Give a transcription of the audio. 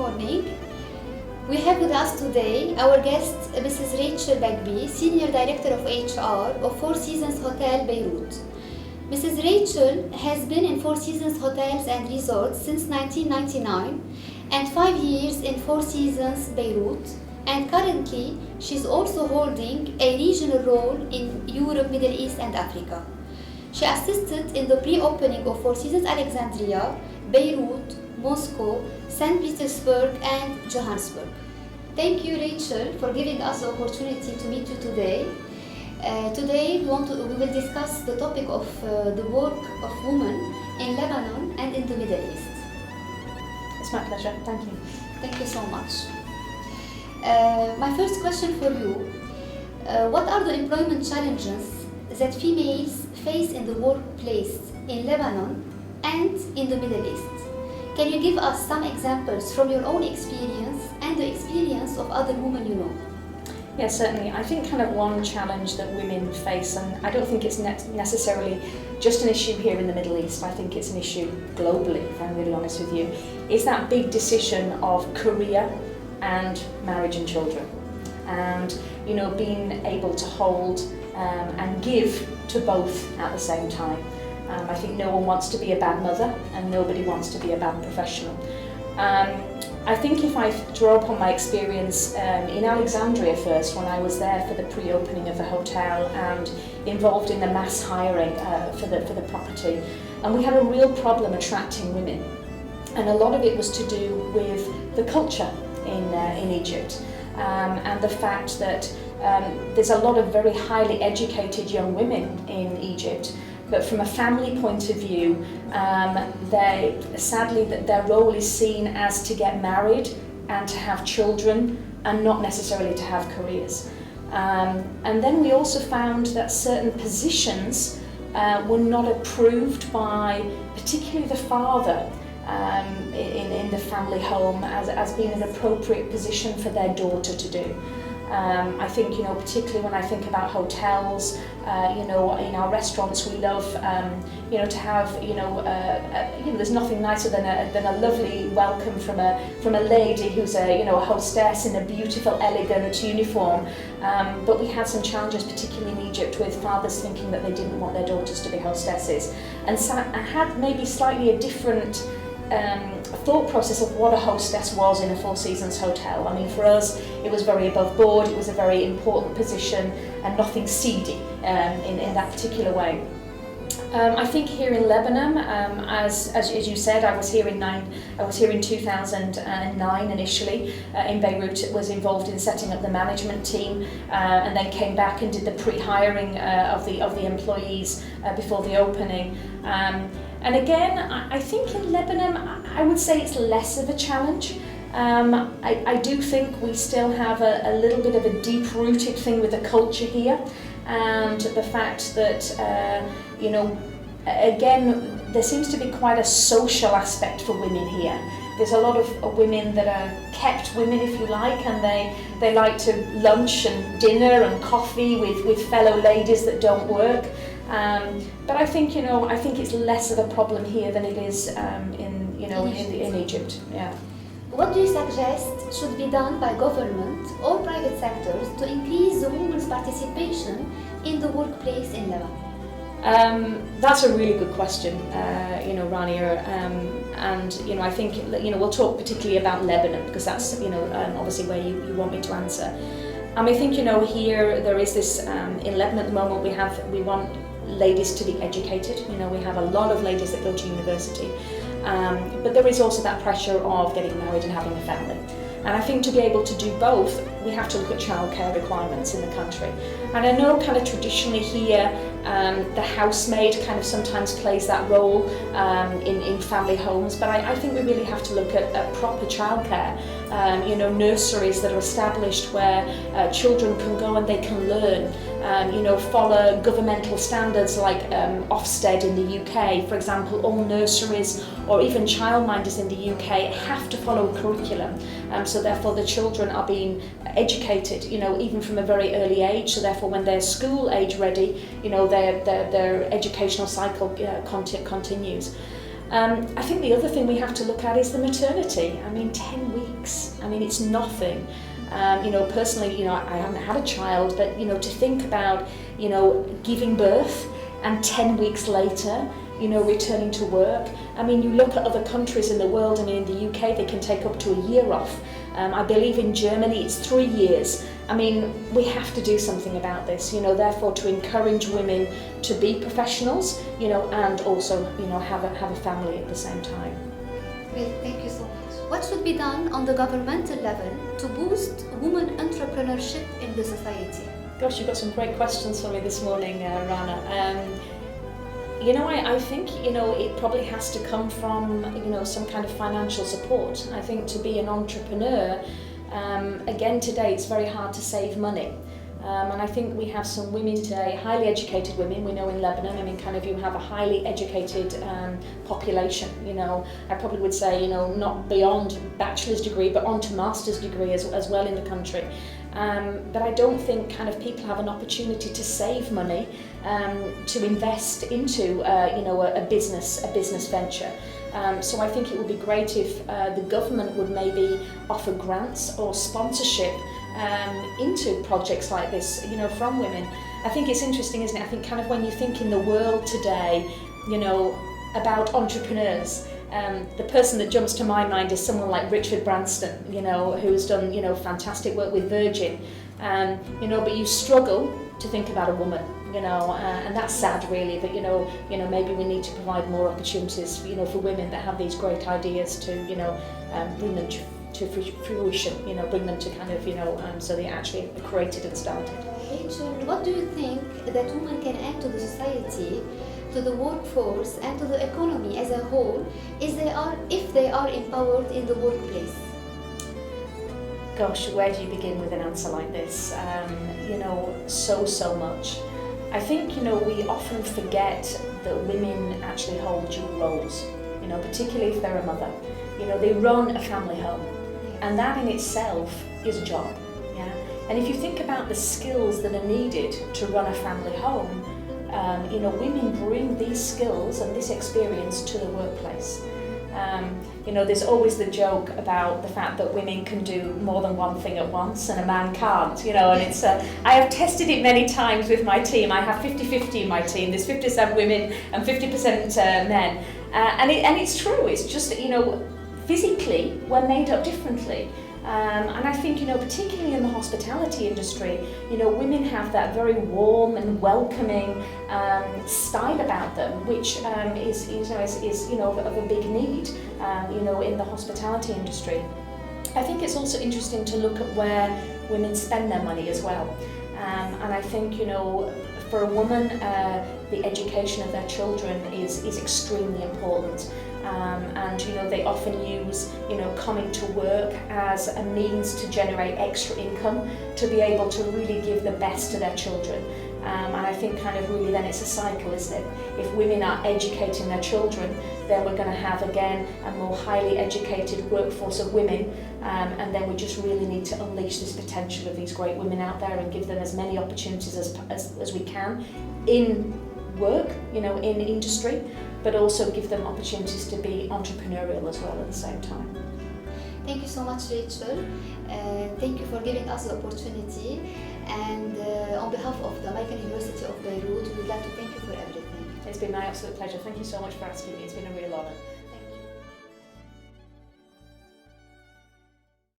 morning. We have with us today our guest, Mrs. Rachel Bagby, Senior Director of HR of Four Seasons Hotel Beirut. Mrs. Rachel has been in Four Seasons Hotels and Resorts since 1999 and 5 years in Four Seasons Beirut, and currently she's also holding a regional role in Europe, Middle East and Africa. She assisted in the pre-opening of Four Seasons Alexandria, Beirut, Moscow, St. Petersburg and Johannesburg. Thank you, Rachel, for giving us the opportunity to meet you today. Today we will discuss the topic of the work of women in Lebanon and in the Middle East. It's my pleasure, thank you. Thank you so much. My first question for you, what are the employment challenges that females face in the workplace in Lebanon and in the Middle East? Can you give us some examples from your own experience and the experience of other women you know? Yes, certainly. I think kind of one challenge that women face, and I don't think it's necessarily just an issue here in the Middle East, I think it's an issue globally, if I'm really honest with you, is that big decision of career and marriage and children. And, you know, being able to hold and give to both at the same time. I think no one wants to be a bad mother and nobody wants to be a bad professional. I think if I draw upon my experience in Alexandria first, when I was there for the pre-opening of the hotel and involved in the mass hiring for the property, and we had a real problem attracting women, and a lot of it was to do with the culture in Egypt, and the fact that there's a lot of very highly educated young women in Egypt, but from a family point of view, sadly their role is seen as to get married and to have children and not necessarily to have careers. And then we also found that certain positions were not approved by particularly the father in the family home as being an appropriate position for their daughter to do. I think, you know, particularly when I think about hotels, you know, in our restaurants we love, you know, to have, you know, there's nothing nicer than a lovely welcome from a lady who's a hostess in a beautiful, elegant uniform. But we had some challenges, particularly in Egypt, with fathers thinking that they didn't want their daughters to be hostesses, and so I had maybe slightly a different thought process of what a hostess was in a Four Seasons hotel. I mean, for us, it was very above board, it was a very important position and nothing seedy in that particular way. I think here in Lebanon, as you said, I was here in 2009 initially in Beirut. Was involved in setting up the management team, and then came back and did the pre-hiring of the employees before the opening. And again, I think in Lebanon, I would say it's less of a challenge. I do think we still have a little bit of a deep-rooted thing with the culture here, and the fact that, you know, again, there seems to be quite a social aspect for women here. There's a lot of women that are kept women, if you like, and they like to lunch and dinner and coffee with fellow ladies that don't work. But I think, you know, I think it's less of a problem here than it is in Egypt. Yeah. What do you suggest should be done by government or private sectors to increase the women's participation in the workplace in Lebanon? That's a really good question, you know, Rania, and you know, I think, you know, we'll talk particularly about Lebanon because that's, you know, obviously where you want me to answer. I think, you know, here there is this in Lebanon at the moment we want ladies to be educated. You know, we have a lot of ladies that go to university, but there is also that pressure of getting married and having a family. And I think to be able to do both, we have to look at childcare requirements in the country. And I know kind of traditionally here, the housemaid kind of sometimes plays that role in family homes, but I think we really have to look at proper childcare. You know, nurseries that are established where children can go and they can learn. You know, follow governmental standards like Ofsted in the UK. For example, all nurseries or even childminders in the UK have to follow a curriculum. So therefore the children are being educated, you know, even from a very early age. So therefore when they're school age ready, you know, their educational cycle continues. I think the other thing we have to look at is the maternity. I mean, 10 weeks. weeks, I mean, it's nothing. Personally, I haven't had a child, but, to think about, giving birth and 10 weeks later, returning to work. I mean, you look at other countries in the world, I mean, in the UK, they can take up to a year off. I believe in Germany, it's 3 years. I mean, we have to do something about this, therefore to encourage women to be professionals, and also, have a family at the same time. Great, thank you so much. What should be done on the governmental level to boost women entrepreneurship in the society? Gosh, you've got some great questions for me this morning, Rana. I think, it probably has to come from, some kind of financial support. I think to be an entrepreneur, again today it's very hard to save money. And I think we have some women today, highly educated women. We know in Lebanon, I mean, you have a highly educated population. I probably would say, not beyond bachelor's degree, but on to master's degree as well in the country. But I don't think people have an opportunity to save money to invest into a business venture. So I think it would be great if the government would maybe offer grants or sponsorship into projects like this, from women. I think it's interesting, isn't it? I think when you think in the world today, about entrepreneurs, the person that jumps to my mind is someone like Richard Branson, who's done, fantastic work with Virgin. But you struggle to think about a woman, and that's sad really, that, maybe we need to provide more opportunities, for women that have these great ideas to, bring them to fruition, bring them to so they actually are created and started. Rachel, what do you think that women can add to the society, to the workforce and to the economy as a whole if they are empowered in the workplace? Gosh, where do you begin with an answer like this? So much. I think, we often forget that women actually hold dual roles, particularly if they're a mother. They run a family home, and that in itself is a job. Yeah? And if you think about the skills that are needed to run a family home, women bring these skills and this experience to the workplace. There's always the joke about the fact that women can do more than one thing at once and a man can't, and it's, I have tested it many times with my team. I have 50-50 in my team. There's 50% women and 50% men. And it's true, it's just, physically we're made up differently. And I think, particularly in the hospitality industry, women have that very warm and welcoming style about them, which is of a big need, in the hospitality industry. I think it's also interesting to look at where women spend their money as well. And I think, for a woman, the education of their children is extremely important. And they often use coming to work as a means to generate extra income to be able to really give the best to their children. And I think really then it's a cycle, isn't it? If women are educating their children, then we're going to have again a more highly educated workforce of women, and then we just really need to unleash this potential of these great women out there and give them as many opportunities as we can in work, in industry, but also give them opportunities to be entrepreneurial as well at the same time. Thank you so much, Rachel. Thank you for giving us the opportunity. And on behalf of the American University of Beirut, we would like to thank you for everything. It's been my absolute pleasure. Thank you so much for asking me. It's been a real honor.